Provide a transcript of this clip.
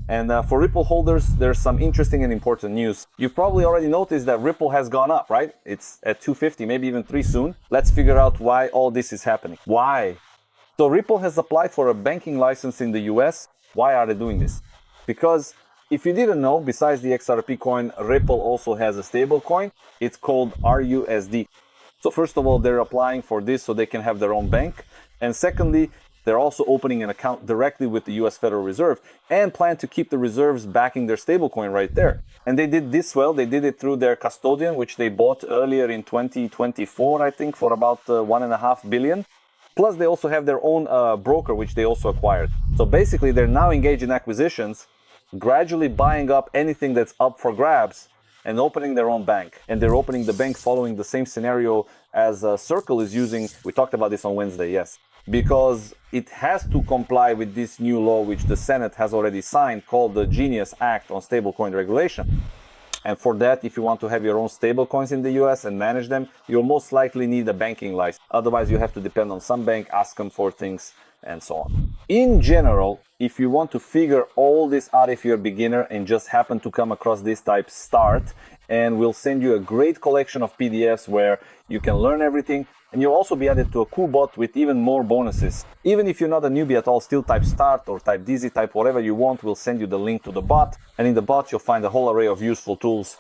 And for Ripple holders, there's some interesting and important news. You've probably already noticed that Ripple has gone up, right? It's at 250, maybe even 3 soon. Let's figure out why all this is happening. Why? So Ripple has applied for a banking license in the US. Why are they doing this? Because if you didn't know, besides the XRP coin, Ripple also has a stable coin. It's called RUSD. So first of all, they're applying for this so they can have their own bank. And secondly, they're also opening an account directly with the US Federal Reserve and plan to keep the reserves backing their stablecoin right there. And they did this well. They did it through their custodian, which they bought earlier in 2024, I think, for about 1.5 billion. Plus, they also have their own broker, which they also acquired. So basically, they're now engaged in acquisitions, gradually buying up anything that's up for grabs and opening their own bank. And they're opening the bank following the same scenario as Circle is using. We talked about this on Wednesday, yes. Because it has to comply with this new law, which the Senate has already signed, called the Genius Act on Stablecoin Regulation. And for that, if you want to have your own stablecoins in the US and manage them, you'll most likely need a banking license. Otherwise, you have to depend on some bank, ask them for things, and so on. In general, if you want to figure all this out if you're a beginner and just happen to come across this type, start, and we'll send you a great collection of PDFs where you can learn everything, and you'll also be added to a cool bot with even more bonuses. Even if you're not a newbie at all, still type start or type DZ, type whatever you want, we'll send you the link to the bot, and in the bot you'll find a whole array of useful tools